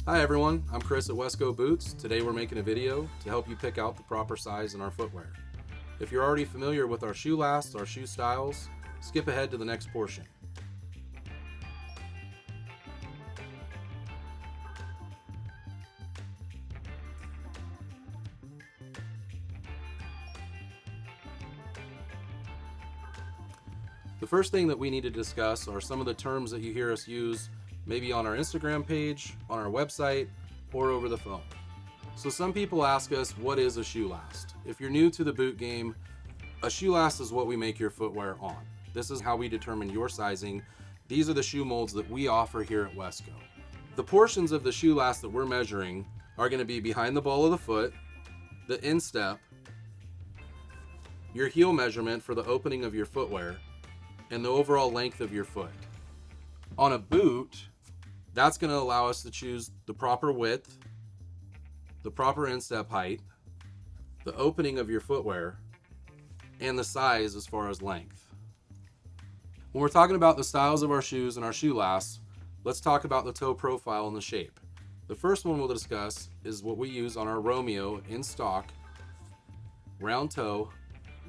Hi everyone, I'm Chris at Wesco Boots. Today we're making a video to help you pick out the proper size in our footwear. If you're already familiar with our shoe lasts, our shoe styles, skip ahead to the next portion. The first thing that we need to discuss are some of the terms that you hear us use maybe on our Instagram page, on our website, or over the phone. So some people ask us, what is a shoe last? If you're new to the boot game, a shoe last is what we make your footwear on. This is how we determine your sizing. These are the shoe molds that we offer here at Wesco. The portions of the shoe last that we're measuring are going to be behind the ball of the foot, the instep, your heel measurement for the opening of your footwear, and the overall length of your foot. On a boot, that's going to allow us to choose the proper width, the proper instep height, the opening of your footwear, and the size as far as length. When we're talking about the styles of our shoes and our shoe lasts, let's talk about the toe profile and the shape. The first one we'll discuss is what we use on our Romeo in stock, round toe,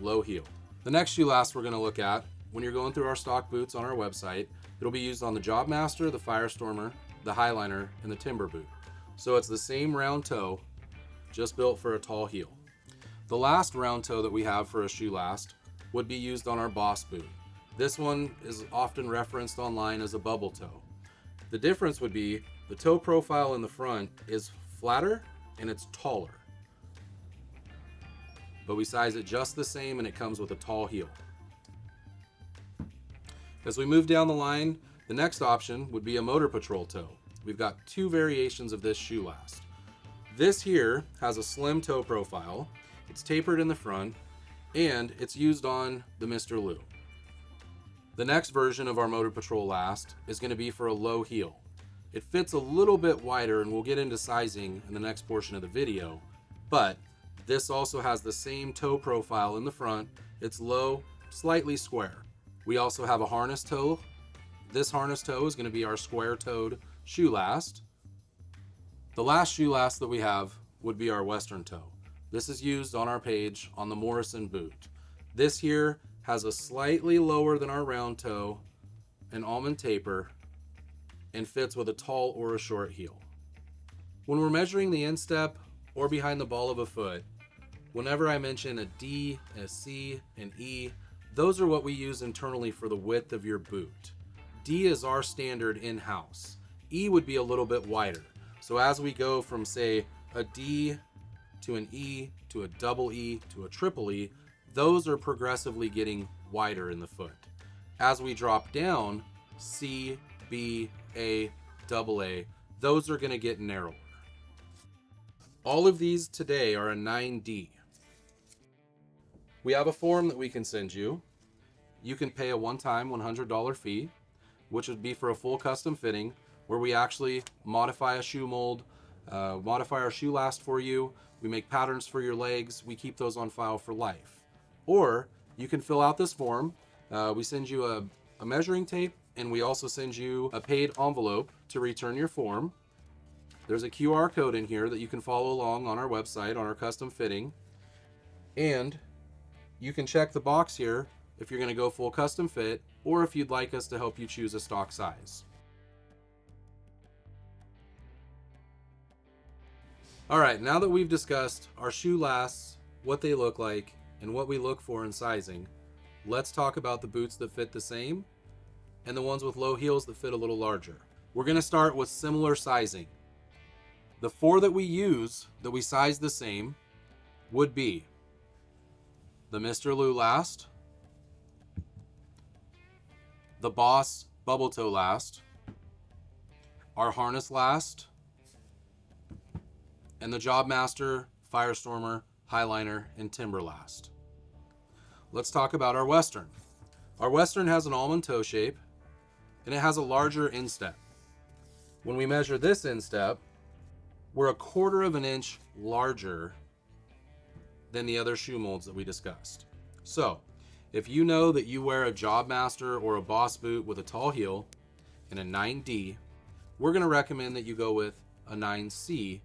low heel. The next shoe last we're going to look at, when you're going through our stock boots on our website, it'll be used on the Jobmaster, the Firestormer, the Highliner, and the Timber boot. So it's the same round toe, just built for a tall heel. The last round toe that we have for a shoe last would be used on our Boss boot. This one is often referenced online as a bubble toe. The difference would be the toe profile in the front is flatter and it's taller. But we size it just the same and it comes with a tall heel. As we move down the line, the next option would be a Motor Patrol toe. We've got two variations of this shoe last. This here has a slim toe profile, it's tapered in the front, and it's used on the Mr. Lou. The next version of our Motor Patrol last is going to be for a low heel. It fits a little bit wider, and we'll get into sizing in the next portion of the video, but this also has the same toe profile in the front. It's low, slightly square. We also have a harness toe. This harness toe is going to be our square-toed shoe last. The last shoe last that we have would be our Western toe. This is used on our page on the Morrison boot. This here has a slightly lower than our round toe, an almond taper, and fits with a tall or a short heel. When we're measuring the instep or behind the ball of a foot, whenever I mention a D, a C, an E, those are what we use internally for the width of your boot. D is our standard in-house. E would be a little bit wider. So as we go from, say, a D to an E to a double E to a triple E, those are progressively getting wider in the foot. As we drop down, C, B, A, double A, those are going to get narrower. All of these today are a 9D. We have a form that we can send you. You can pay a one-time $100 fee, which would be for a full custom fitting, where we actually modify a shoe mold, modify our shoe last for you. We make patterns for your legs. We keep those on file for life. Or you can fill out this form. We send you a measuring tape, and we also send you a paid envelope to return your form. There's a QR code in here that you can follow along on our website, on our custom fitting. And you can check the box here if you're going to go full custom fit, or if you'd like us to help you choose a stock size. All right, now that we've discussed our shoe lasts, what they look like, and what we look for in sizing, let's talk about the boots that fit the same and the ones with low heels that fit a little larger. We're going to start with similar sizing. The four that we use that we size the same would be the Mr. Lou last, the Boss bubble toe last, our harness last, and the Jobmaster, Firestormer, Highliner, and Timber last. Let's talk about our Western. Our Western has an almond toe shape, and it has a larger instep. When we measure this instep, we're 1/4 of an inch larger than the other shoe molds that we discussed. So, if you know that you wear a Jobmaster or a Boss boot with a tall heel and a 9D, we're going to recommend that you go with a 9C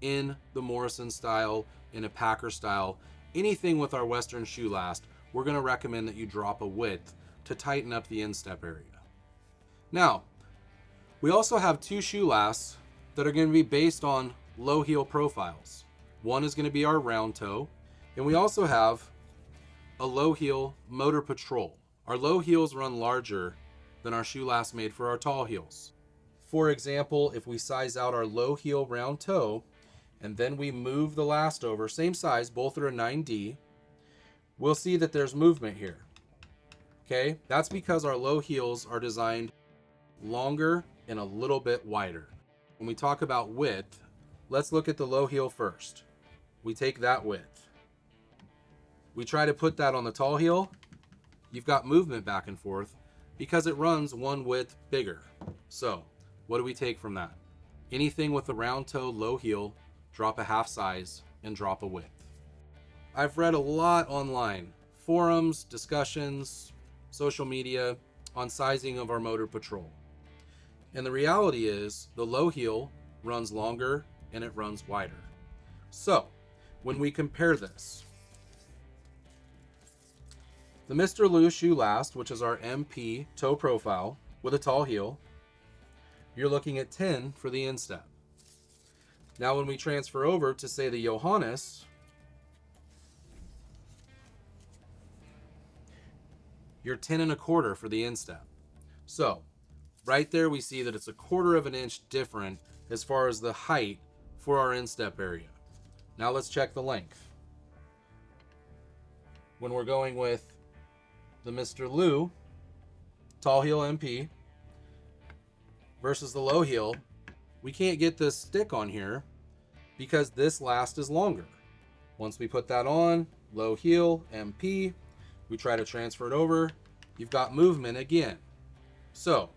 in the Morrison style, in a Packer style, anything with our Western shoe last, we're going to recommend that you drop a width to tighten up the instep area. Now, we also have two shoe lasts that are going to be based on low heel profiles. One is going to be our round toe, and we also have a low heel Motor Patrol. Our low heels run larger than our shoe last made for our tall heels. For example, if we size out our low heel round toe and then we move the last over, same size, both are a 9D, we'll see that there's movement here. Okay, that's because our low heels are designed longer and a little bit wider. When we talk about width, let's look at the low heel first. We take that width. We try to put that on the tall heel. You've got movement back and forth because it runs one width bigger. So, what do we take from that? Anything with a round toe, low heel, drop a half size and drop a width. I've read a lot online, forums, discussions, social media on sizing of our Motor Patrol. And the reality is the low heel runs longer and it runs wider. So, when we compare this, the Mr. Lou shoe last, which is our MP toe profile with a tall heel, you're looking at 10 for the instep. Now when we transfer over to say the Johannes, you're 10 1/4 for the instep. So right there we see that it's 1/4 of an inch different as far as the height for our instep area. Now let's check the length. When we're going with the Mr. Lou tall heel MP versus the low heel, we can't get this stick on here because this last is longer. Once we put that on, low heel, MP, we try to transfer it over, you've got movement again. So,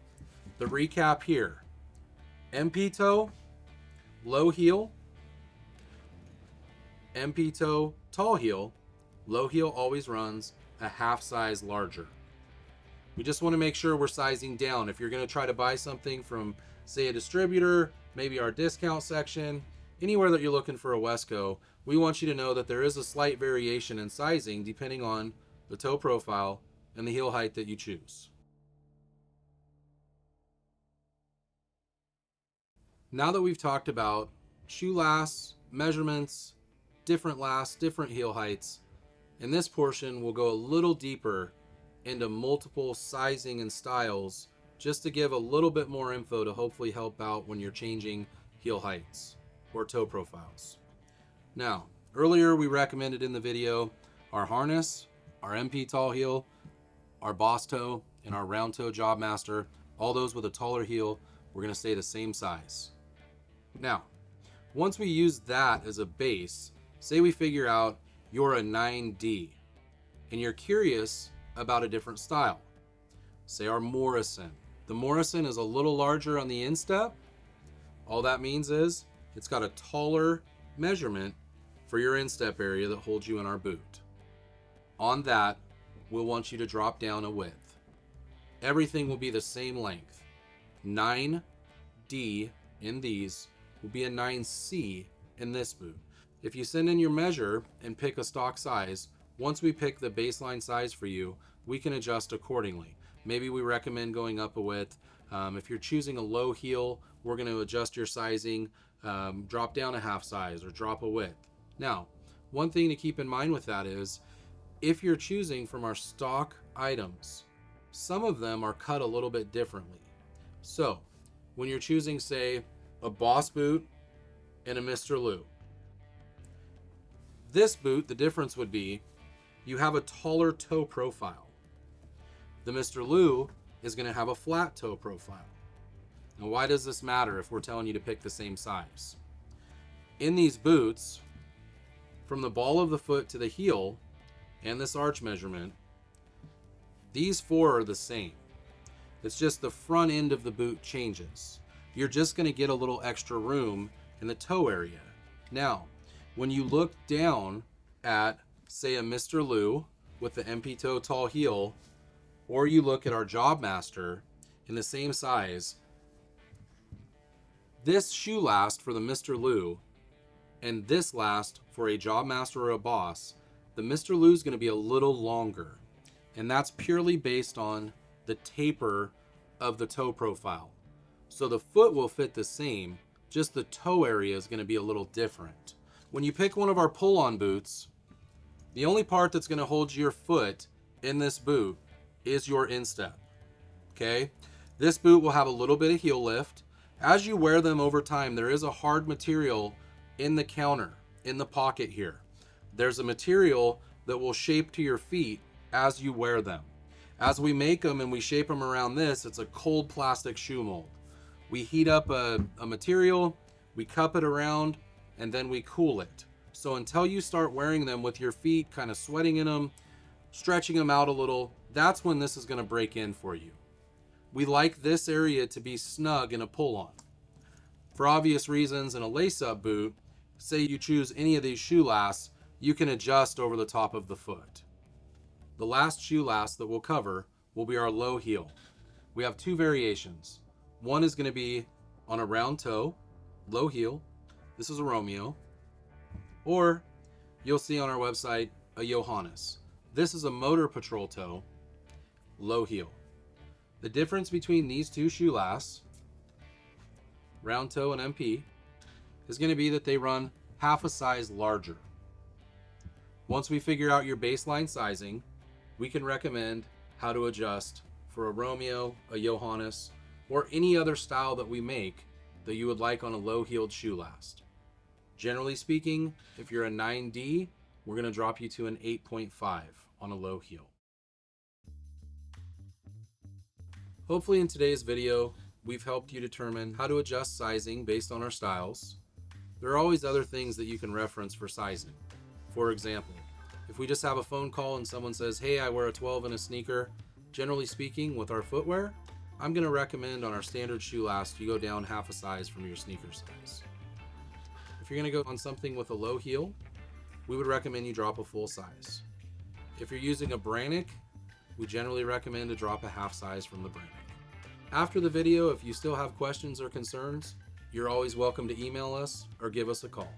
the recap here, MP toe, low heel, MP toe, tall heel, low heel always runs a half size larger. We just want to make sure we're sizing down. If you're going to try to buy something from, say, a distributor, maybe our discount section, anywhere that you're looking for a Wesco, we want you to know that there is a slight variation in sizing depending on the toe profile and the heel height that you choose. Now that we've talked about shoe lasts, measurements, different lasts, different heel heights, in this portion we'll go a little deeper into multiple sizing and styles just to give a little bit more info to hopefully help out when you're changing heel heights or toe profiles. Now, earlier we recommended in the video our harness, our MP tall heel, our boss toe, and our round toe job master, all those with a taller heel, we're going to stay the same size. Now, once we use that as a base, say we figure out you're a 9D and you're curious about a different style. Say our Morrison. The Morrison is a little larger on the instep. All that means is it's got a taller measurement for your instep area that holds you in our boot. On that, we'll want you to drop down a width. Everything will be the same length. 9D in these will be a 9C in this boot. If you send in your measure and pick a stock size, once we pick the baseline size for you, we can adjust accordingly. Maybe we recommend going up a width. If you're choosing a low heel, we're going to adjust your sizing, drop down a half size or drop a width. Now, one thing to keep in mind with that is if you're choosing from our stock items, some of them are cut a little bit differently. So when you're choosing, say, a Boss boot and a Mr. Lou, this boot, the difference would be you have a taller toe profile. The Mr. Lou is going to have a flat toe profile. Now, why does this matter if we're telling you to pick the same size? In these boots, from the ball of the foot to the heel and this arch measurement, these four are the same. It's just the front end of the boot changes. You're just going to get a little extra room in the toe area. Now, when you look down at, say, a Mr. Lou with the MP toe tall heel, or you look at our Job Master in the same size, This shoe last for the Mr. Lou and this last for a job master or a boss, the Mr. Lou is going to be a little longer. And that's purely based on the taper of the toe profile. So the foot will fit the same, just the toe area is going to be a little different. When you pick one of our pull-on boots, the only part that's going to hold your foot in this boot is your instep. Okay? This boot will have a little bit of heel lift. As you wear them over time, there is a hard material in the counter, in the pocket here. There's a material that will shape to your feet as you wear them. As we make them and we shape them around this, it's a cold plastic shoe mold. We heat up a material, we cup it around, and then we cool it. So until you start wearing them with your feet kind of sweating in them, stretching them out a little, that's when this is going to break in for you. We like this area to be snug in a pull-on. For obvious reasons, in a lace-up boot, say you choose any of these shoe lasts, you can adjust over the top of the foot. The last shoe last that we'll cover will be our low heel. We have two variations. One is going to be on a round toe, low heel. This is a Romeo. Or you'll see on our website a Johannes. This is a motor patrol toe, low heel. The difference between these two shoe lasts, round toe and MP, is going to be that they run half a size larger. Once we figure out your baseline sizing, we can recommend how to adjust for a Romeo, a Johannes, or any other style that we make that you would like on a low-heeled shoe last. Generally speaking, if you're a 9D, we're going to drop you to an 8.5 on a low heel. Hopefully in today's video, we've helped you determine how to adjust sizing based on our styles. There are always other things that you can reference for sizing. For example, if we just have a phone call and someone says, hey, I wear a 12 in a sneaker, generally speaking, with our footwear, I'm going to recommend on our standard shoe last, you go down half a size from your sneaker size. If you're going to go on something with a low heel, we would recommend you drop a full size. If you're using a Brannick, we generally recommend to drop a half size from the Brannick. After the video, if you still have questions or concerns, you're always welcome to email us or give us a call.